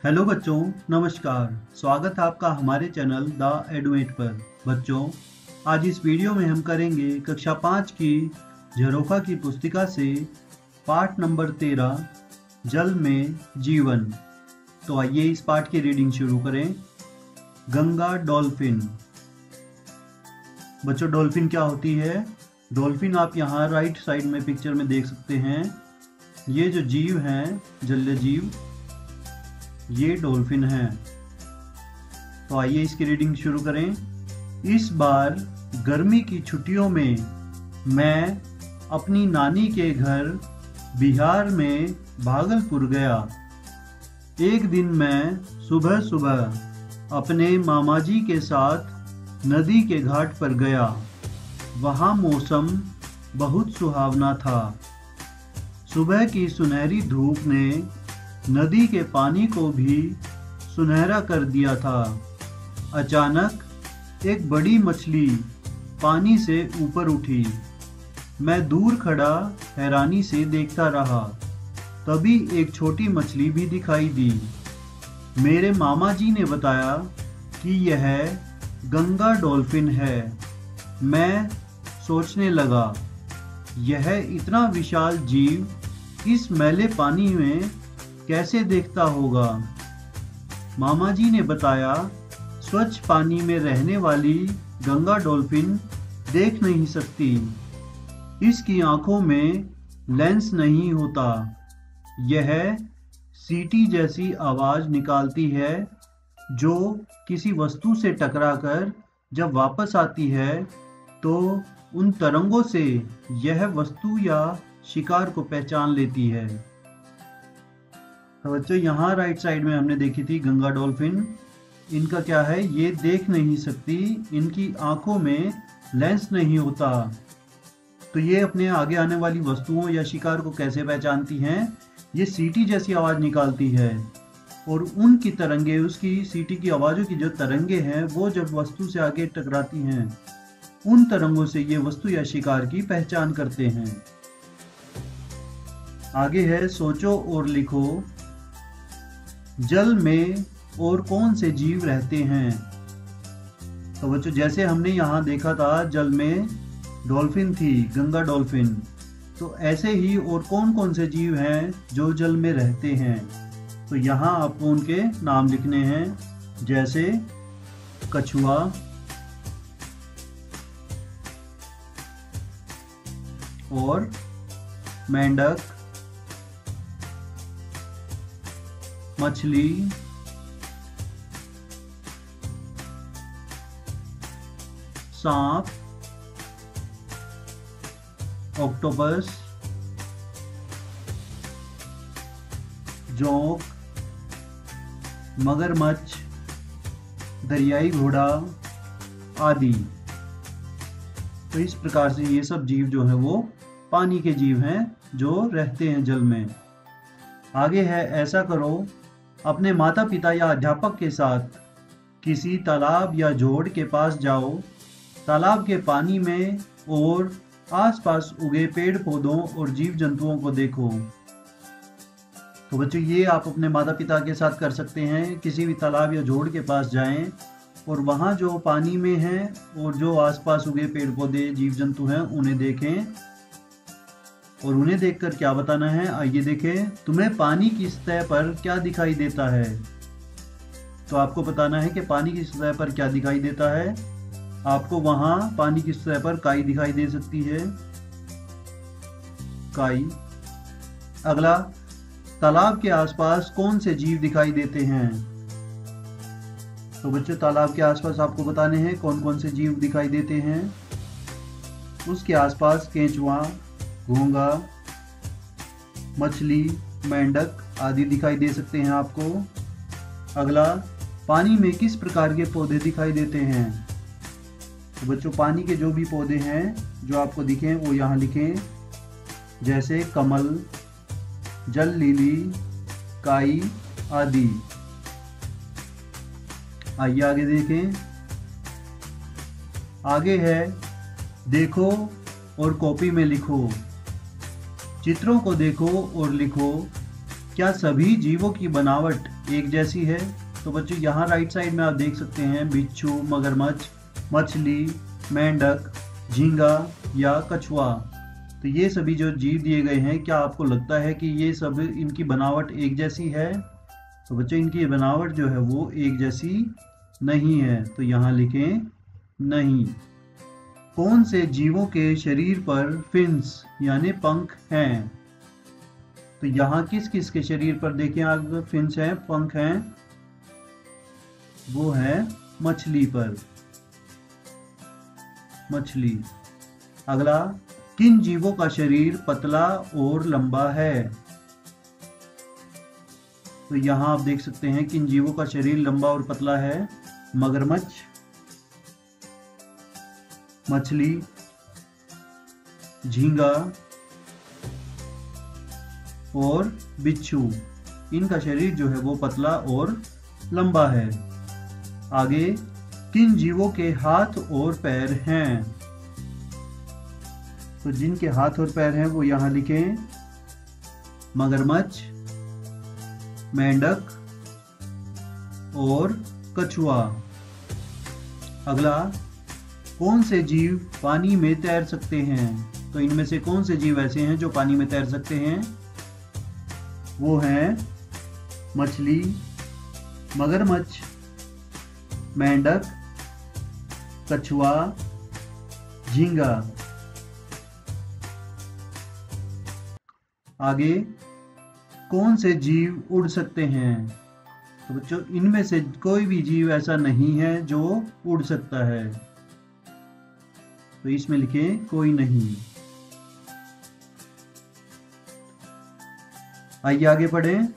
Hello बच्चों, नमस्कार। स्वागत है आपका हमारे चैनल द एडुएट पर। बच्चों, आज इस वीडियो में हम करेंगे कक्षा 5 की झरोखा की पुस्तिका से पाठ नंबर 13 जल में जीवन। तो आइए इस पाठ की रीडिंग शुरू करें। गंगा डॉल्फिन। बच्चों, डॉल्फिन क्या होती है? डॉल्फिन आप यहाँ राइट साइड में पिक्चर में देख सकते हैं। ये जो जीव हैं, जलीय जीव, ये डॉल्फिन है। तो आइए इसकी रीडिंग शुरू करें। इस बार गर्मी की छुट्टियों में मैं अपनी नानी के घर बिहार में भागलपुर गया। एक दिन मैं सुबह सुबह अपने मामा जी के साथ नदी के घाट पर गया। वहाँ मौसम बहुत सुहावना था। सुबह की सुनहरी धूप ने नदी के पानी को भी सुनहरा कर दिया था। अचानक एक बड़ी मछली पानी से ऊपर उठी। मैं दूर खड़ा हैरानी से देखता रहा। तभी एक छोटी मछली भी दिखाई दी। मेरे मामा जी ने बताया कि यह गंगा डॉल्फिन है। मैं सोचने लगा, यह इतना विशाल जीव इस मैले पानी में कैसे देखता होगा। मामा जी ने बताया, स्वच्छ पानी में रहने वाली गंगा डॉल्फिन देख नहीं सकती। इसकी आंखों में लेंस नहीं होता। यह सीटी जैसी आवाज निकालती है, जो किसी वस्तु से टकराकर जब वापस आती है तो उन तरंगों से यह वस्तु या शिकार को पहचान लेती है। तो बच्चों, यहाँ राइट साइड में हमने देखी थी गंगा डॉल्फिन। इनका क्या है, ये देख नहीं सकती, इनकी आंखों में लेंस नहीं होता। तो ये अपने आगे आने वाली वस्तुओं या शिकार को कैसे पहचानती हैं? ये सीटी जैसी आवाज़ निकालती है और उनकी तरंगे, उसकी सीटी की आवाज़ों की जो तरंगे हैं, वो जब वस्तु से आगे टकराती हैं, उन तरंगों से ये वस्तु या शिकार की पहचान करते हैं। आगे है, सोचो और लिखो। जल में और कौन से जीव रहते हैं? तो बच्चों, जैसे हमने यहाँ देखा था जल में डॉल्फिन थी, गंगा डॉल्फिन, तो ऐसे ही और कौन कौन से जीव हैं जो जल में रहते हैं? तो यहाँ आपको उनके नाम लिखने हैं, जैसे कछुआ, और मेंढक, मछली, सांप, ऑक्टोपस, जोंक, मगरमच्छ, दरियाई घोड़ा आदि। तो इस प्रकार से ये सब जीव जो है वो पानी के जीव हैं जो रहते हैं जल में। आगे है, ऐसा करो, अपने माता पिता या अध्यापक के साथ किसी तालाब या जोड़ के पास जाओ। तालाब के पानी में और आसपास उगे पेड़ पौधों और जीव जंतुओं को देखो। तो बच्चों, ये आप अपने माता पिता के साथ कर सकते हैं। किसी भी तालाब या जोड़ के पास जाएं और वहाँ जो पानी में हैं और जो आसपास उगे पेड़ पौधे जीव जंतु हैं उन्हें देखें। और उन्हें देखकर क्या बताना है, आइए देखें। तुम्हें पानी की सतह पर क्या दिखाई देता है? तो आपको बताना है कि पानी की सतह पर क्या दिखाई देता है। आपको वहां पानी की सतह पर काई दिखाई दे सकती है, काई। अगला, तालाब के आसपास कौन से जीव दिखाई देते हैं? तो बच्चों, तालाब के आसपास आपको बताने हैं कौन कौन से जीव दिखाई देते हैं। उसके आसपास केंचुआ, घोंगा, मछली, मेंढक आदि दिखाई दे सकते हैं आपको। अगला, पानी में किस प्रकार के पौधे दिखाई देते हैं? तो बच्चों, पानी के जो भी पौधे हैं जो आपको दिखें वो यहाँ लिखें, जैसे कमल, जल लिली, काई आदि। आइए आगे देखें। आगे है, देखो और कॉपी में लिखो। चित्रों को देखो और लिखो, क्या सभी जीवों की बनावट एक जैसी है? तो बच्चों यहाँ राइट साइड में आप देख सकते हैं बिच्छू, मगरमच्छ, मछली, मेंढक, झींगा या कछुआ। तो ये सभी जो जीव दिए गए हैं, क्या आपको लगता है कि ये सब इनकी बनावट एक जैसी है? तो बच्चों इनकी बनावट जो है वो एक जैसी नहीं है, तो यहाँ लिखें नहीं। कौन से जीवों के शरीर पर फिन्स यानी पंख हैं? तो यहाँ किस किस के शरीर पर देखें आप फिन्स हैं, पंख हैं? वो है मछली पर, मछली। अगला, किन जीवों का शरीर पतला और लंबा है? तो यहाँ आप देख सकते हैं किन जीवों का शरीर लंबा और पतला है। मगरमच्छ, मछली, झींगा और बिच्छू। इनका शरीर जो है वो पतला और लंबा है। आगे, किन जीवों के हाथ और पैर हैं? तो जिनके हाथ और पैर हैं वो यहाँ लिखें मगरमच्छ, मेंढक और कछुआ। अगला, कौन से जीव पानी में तैर सकते हैं? तो इनमें से कौन से जीव ऐसे हैं जो पानी में तैर सकते हैं? वो हैं मछली, मगरमच्छ, मेंढक, कछुआ, झींगा। आगे, कौन से जीव उड़ सकते हैं? तो बच्चों इनमें से कोई भी जीव ऐसा नहीं है जो उड़ सकता है, तो इसमें लिखें कोई नहीं। आइए आगे पढ़ें।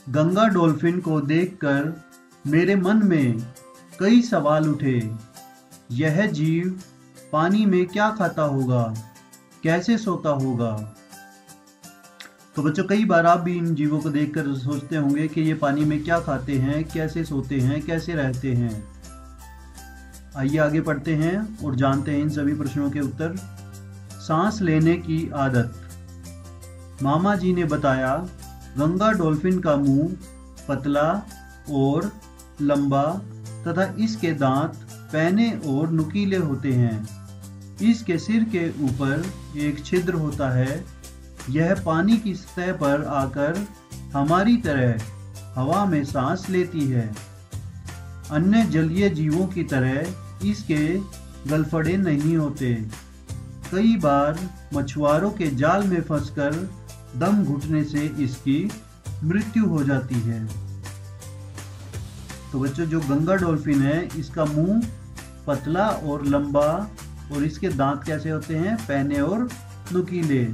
गंगा डॉल्फिन को देखकर मेरे मन में कई सवाल उठे। यह जीव पानी में क्या खाता होगा, कैसे सोता होगा? तो बच्चों कई बार आप भी इन जीवों को देखकर सोचते होंगे कि ये पानी में क्या खाते हैं, कैसे सोते हैं, कैसे रहते हैं। आइए आगे पढ़ते हैं और जानते हैं इन सभी प्रश्नों के उत्तर। सांस लेने की आदत। मामा जी ने बताया गंगा डॉल्फिन का मुंह पतला और लंबा तथा इसके दांत पैने और नुकीले होते हैं। इसके सिर के ऊपर एक छिद्र होता है। यह पानी की सतह पर आकर हमारी तरह हवा में सांस लेती है। अन्य जलीय जीवों की तरह इसके गलफड़े नहीं होते। कई बार मछुआरों के जाल में फंसकर दम घुटने से इसकी मृत्यु हो जाती है। तो बच्चों जो गंगा डॉल्फिन है इसका मुंह पतला और लंबा और इसके दांत कैसे होते हैं, पैने और नुकीले,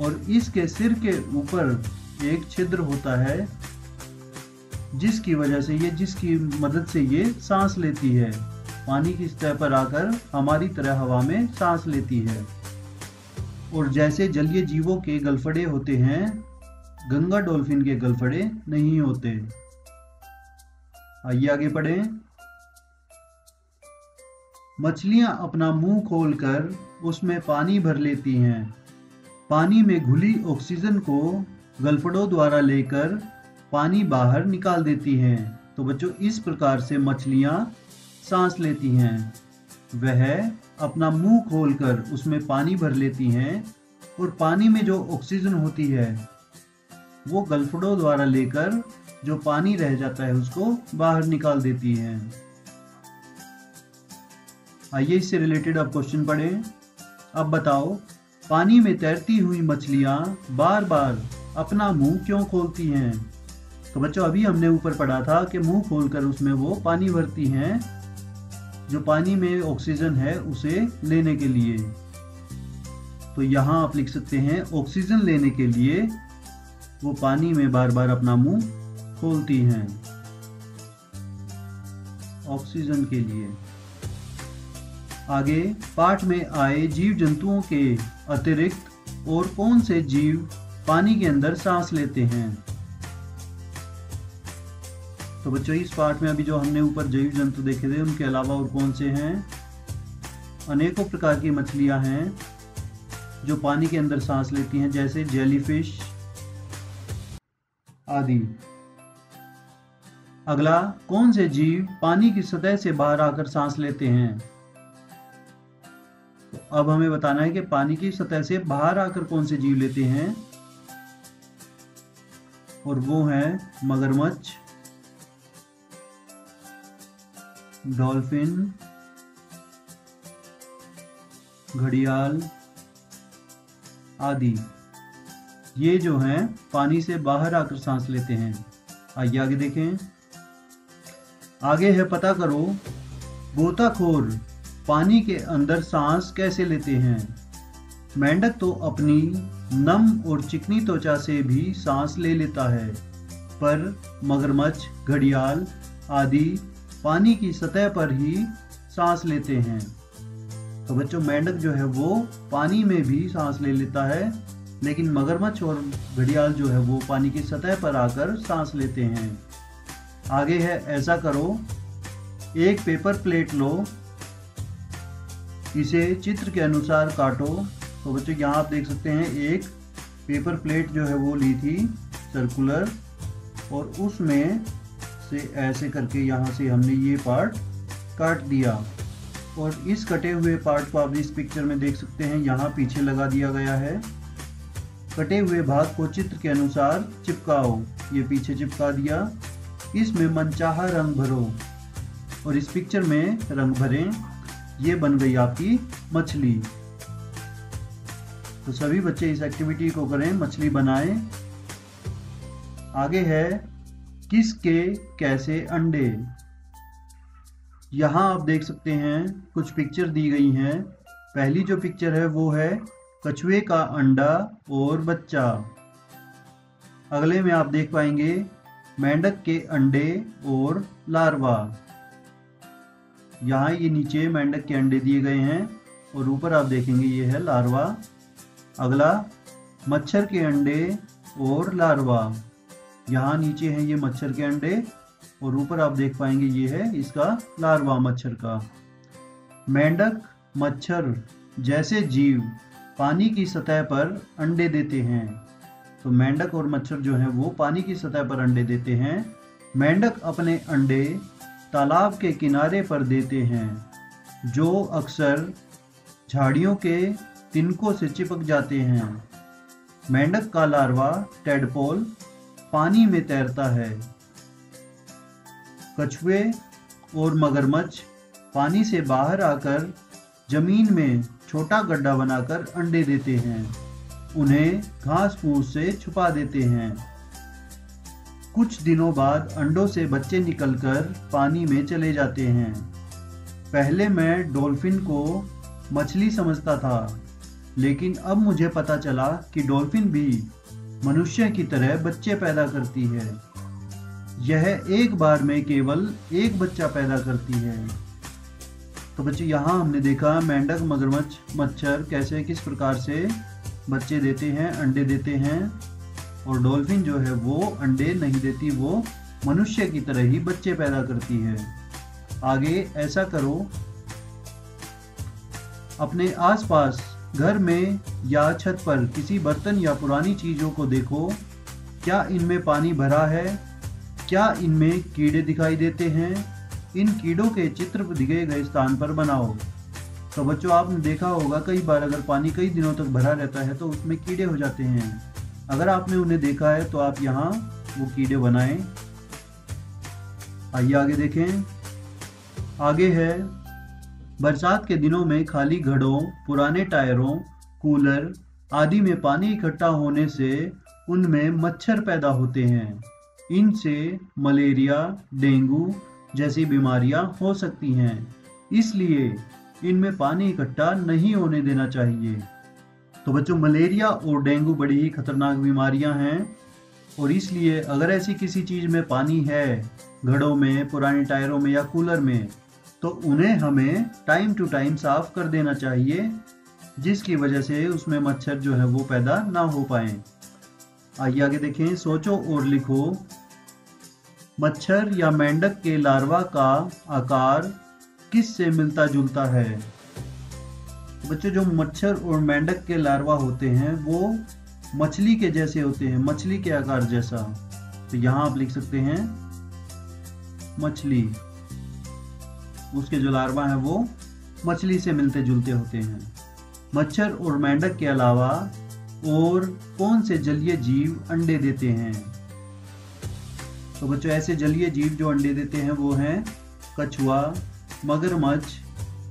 और इसके सिर के ऊपर एक छिद्र होता है जिसकी वजह से जिसकी मदद से ये सांस लेती है। पानी की सतह पर आकर हमारी तरह हवा में सांस लेती है। और जैसे जलीय जीवों के गलफड़े होते हैं, गंगा डॉल्फिन के गलफड़े नहीं होते। आइए आगे पढ़ें। मछलियां अपना मुंह खोलकर उसमें पानी भर लेती हैं। पानी में घुली ऑक्सीजन को गलफड़ों द्वारा लेकर पानी बाहर निकाल देती हैं। तो बच्चों इस प्रकार से मछलियां सांस लेती हैं। वह अपना मुंह खोलकर उसमें पानी भर लेती हैं और पानी में जो ऑक्सीजन होती है वो गलफड़ों द्वारा लेकर जो पानी रह जाता है उसको बाहर निकाल देती हैं। आइए इससे रिलेटेड अब क्वेश्चन पढ़ें। अब बताओ, पानी में तैरती हुई मछलियां बार बार अपना मुंह क्यों खोलती हैं? तो बच्चों अभी हमने ऊपर पढ़ा था कि मुंह खोलकर उसमें वो पानी भरती हैं, जो पानी में ऑक्सीजन है उसे लेने के लिए। तो यहाँ आप लिख सकते हैं ऑक्सीजन लेने के लिए वो पानी में बार बार अपना मुंह खोलती हैं, ऑक्सीजन के लिए। आगे पाठ में आए जीव जंतुओं के अतिरिक्त और कौन से जीव पानी के अंदर सांस लेते हैं? तो बच्चों इस पाठ में अभी जो हमने ऊपर जीव जंतु देखे थे उनके अलावा और कौन से हैं? अनेकों प्रकार की मछलियां हैं जो पानी के अंदर सांस लेती हैं, जैसे जेलीफिश। आदि। अगला, कौन से जीव पानी की सतह से बाहर आकर सांस लेते हैं? तो अब हमें बताना है कि पानी की सतह से बाहर आकर कौन से जीव लेते हैं, और वो है मगरमच्छ, डॉल्फिन, घड़ियाल आदि। ये जो हैं पानी से बाहर आकर सांस लेते हैं। आइए आगे देखें। आगे है, पता करो गोताखोर पानी के अंदर सांस कैसे लेते हैं। मेंढक तो अपनी नम और चिकनी त्वचा से भी सांस ले लेता है, पर मगरमच्छ, घड़ियाल आदि पानी की सतह पर ही सांस लेते हैं। तो बच्चों, मेंढक जो है वो पानी में भी सांस ले लेता है, लेकिन मगरमच्छ और घड़ियाल जो है वो पानी की सतह पर आकर सांस लेते हैं। आगे है, ऐसा करो, एक पेपर प्लेट लो, इसे चित्र के अनुसार काटो। तो बच्चों, यहाँ आप देख सकते हैं एक पेपर प्लेट जो है वो ली थी सर्कुलर, और उसमें से ऐसे करके यहाँ से हमने ये पार्ट काट दिया, और इस कटे हुए पार्ट को आप इस पिक्चर में देख सकते हैं, यहाँ पीछे लगा दिया गया है। कटे हुए भाग को चित्र के अनुसार चिपकाओ, ये पीछे चिपका दिया। इसमें मनचाहा रंग भरो, और इस पिक्चर में रंग भरें। ये बन गई आपकी मछली। तो सभी बच्चे इस एक्टिविटी को करें, मछली बनाएं। आगे है, किसके कैसे अंडे। यहाँ आप देख सकते हैं कुछ पिक्चर दी गई हैं। पहली जो पिक्चर है वो है कछुए का अंडा और बच्चा। अगले में आप देख पाएंगे मेंढक के अंडे और लार्वा। यहाँ ये नीचे मेंढक के अंडे दिए गए हैं, और ऊपर आप देखेंगे ये है लार्वा। अगला, मच्छर के अंडे और लार्वा। यहाँ नीचे हैं ये मच्छर के अंडे, और ऊपर आप देख पाएंगे ये है इसका लार्वा मच्छर का। मेंढक, मच्छर जैसे जीव पानी की सतह पर अंडे देते हैं। तो मेंढक और मच्छर जो हैं वो पानी की सतह पर अंडे देते हैं। मेंढक अपने अंडे तालाब के किनारे पर देते हैं, जो अक्सर झाड़ियों के तिनकों से चिपक जाते हैं। मेंढक का लार्वा टेडपोल पानी में तैरता है। कछुए और मगरमच्छ पानी से बाहर आकर जमीन में छोटा गड्ढा बनाकर अंडे देते हैं। उन्हें घास फूस से छुपा देते हैं। कुछ दिनों बाद अंडों से बच्चे निकलकर पानी में चले जाते हैं। पहले मैं डॉल्फिन को मछली समझता था, लेकिन अब मुझे पता चला कि डॉल्फिन भी मनुष्य की तरह बच्चे पैदा करती है। यह एक बार में केवल एक बच्चा पैदा करती है। तो बच्चों, यहाँ हमने देखा मेंढक, मगरमच्छ, मच्छर कैसे किस प्रकार से बच्चे देते हैं, अंडे देते हैं, और डॉल्फिन जो है वो अंडे नहीं देती, वो मनुष्य की तरह ही बच्चे पैदा करती है। आगे ऐसा करो, अपने आसपास घर में या छत पर किसी बर्तन या पुरानी चीजों को देखो। क्या इनमें पानी भरा है? क्या इनमें कीड़े दिखाई देते हैं? इन कीड़ों के चित्र दिए गए स्थान पर बनाओ। तो बच्चों, आपने देखा होगा कई बार अगर पानी कई दिनों तक भरा रहता है तो उसमें कीड़े हो जाते हैं। अगर आपने उन्हें देखा है तो आप यहाँ वो कीड़े बनाएं। आइए आगे देखें। आगे है, बरसात के दिनों में खाली घड़ों, पुराने टायरों, कूलर आदि में पानी इकट्ठा होने से उनमें मच्छर पैदा होते हैं। इनसे मलेरिया, डेंगू जैसी बीमारियां हो सकती हैं, इसलिए इनमें पानी इकट्ठा नहीं होने देना चाहिए। तो बच्चों, मलेरिया और डेंगू बड़ी ही खतरनाक बीमारियां हैं, और इसलिए अगर ऐसी किसी चीज़ में पानी है, घड़ों में, पुराने टायरों में या कूलर में, तो उन्हें हमें टाइम टू टाइम साफ कर देना चाहिए, जिसकी वजह से उसमें मच्छर जो है वो पैदा ना हो पाए। आइए आगे देखें। सोचो और लिखो, मच्छर या मेंढक के लार्वा का आकार किससे मिलता जुलता है? बच्चों, जो मच्छर और मेंढक के लार्वा होते हैं वो मछली के जैसे होते हैं, मछली के आकार जैसा। तो यहाँ आप लिख सकते हैं मछली। उसके जो लार्वा हैं वो मछली से मिलते जुलते होते हैं। मच्छर और मेंढक के अलावा और कौन से जलीय जीव अंडे देते हैं? तो बच्चों ऐसे जलीय जीव जो अंडे देते हैं वो हैं कछुआ, मगरमच्छ,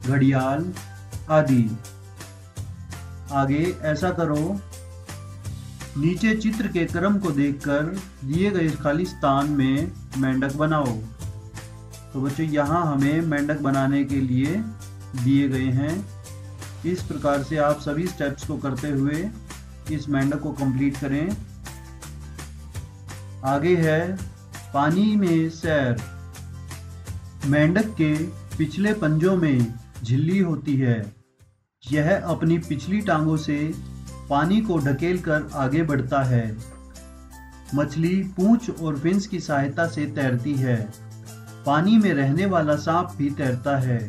घड़ियाल आदि। आगे ऐसा करो, नीचे चित्र के क्रम को देखकर दिए गए खाली स्थान में मेंढक बनाओ। तो बच्चों यहाँ हमें मेंढक बनाने के लिए दिए गए हैं। इस प्रकार से आप सभी स्टेप्स को करते हुए इस मेंढक को कंप्लीट करें। आगे है पानी में सैर। मेंढक के पिछले पंजों में झिल्ली होती है। यह अपनी पिछली टांगों से पानी को ढकेलकर आगे बढ़ता है। मछली पूंछ और फिन्स की सहायता से तैरती है। पानी में रहने वाला सांप भी तैरता है।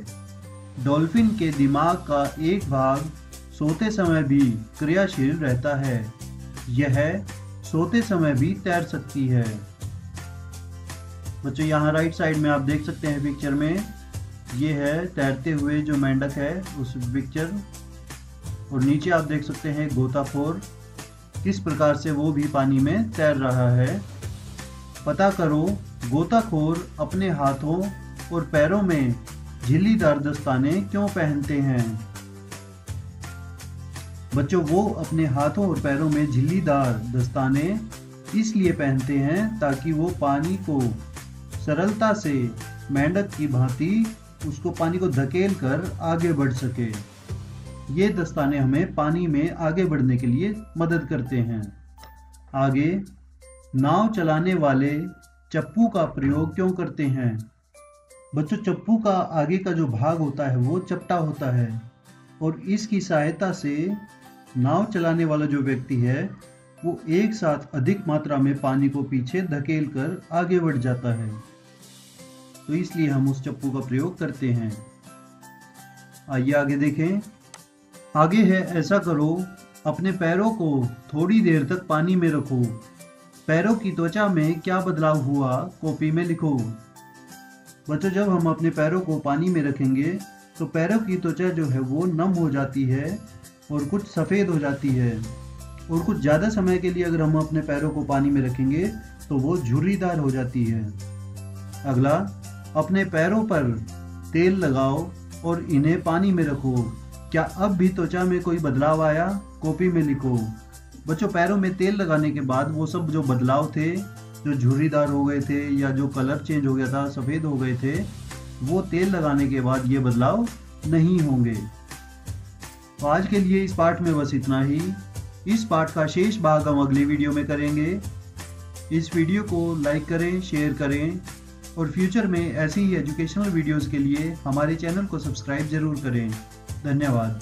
डॉल्फिन के दिमाग का एक भाग सोते समय भी क्रियाशील रहता है। यह सोते समय भी तैर सकती है। बच्चों यहाँ राइट साइड में आप देख सकते हैं पिक्चर में, ये है तैरते हुए जो मेंढक है उस पिक्चर, और नीचे आप देख सकते हैं गोताखोर, किस प्रकार से वो भी पानी में तैर रहा है। पता करो गोताखोर अपने हाथों और पैरों में झिल्लीदार दस्ताने क्यों पहनते हैं? बच्चों वो अपने हाथों और पैरों में झिल्लीदार दस्ताने इसलिए पहनते हैं ताकि वो पानी को सरलता से मेंढक की भांति उसको पानी को धकेल कर आगे बढ़ सके। ये दस्ताने हमें पानी में आगे बढ़ने के लिए मदद करते हैं। आगे नाव चलाने वाले चप्पू का प्रयोग क्यों करते हैं? बच्चों चप्पू का आगे का जो भाग होता है वो चपटा होता है और इसकी सहायता से नाव चलाने वाला जो व्यक्ति है वो एक साथ अधिक मात्रा में पानी को पीछे धकेल कर आगे बढ़ जाता है, तो इसलिए हम उस चप्पू का प्रयोग करते हैं। आइए आगे देखें। आगे है ऐसा करो, अपने पैरों को थोड़ी देर तक पानी में रखो। पैरों की त्वचा में क्या बदलाव हुआ कॉपी में लिखो। बच्चों जब हम अपने पैरों को पानी में रखेंगे तो पैरों की त्वचा जो है वो नम हो जाती है और कुछ सफ़ेद हो जाती है, और कुछ ज़्यादा समय के लिए अगर हम अपने पैरों को पानी में रखेंगे तो वो झुर्रीदार हो जाती है। अगला, अपने पैरों पर तेल लगाओ और इन्हें पानी में रखो। क्या अब भी त्वचा में कोई बदलाव आया? कॉपी में लिखो। बच्चों पैरों में तेल लगाने के बाद वो सब जो बदलाव थे, जो झुर्रीदार हो गए थे या जो कलर चेंज हो गया था, सफ़ेद हो गए थे, वो तेल लगाने के बाद ये बदलाव नहीं होंगे। तो आज के लिए इस पार्ट में बस इतना ही। इस पार्ट का शेष भाग हम अगले वीडियो में करेंगे। इस वीडियो को लाइक करें, शेयर करें और फ्यूचर में ऐसी ही एजुकेशनल वीडियोस के लिए हमारे चैनल को सब्सक्राइब ज़रूर करें। धन्यवाद।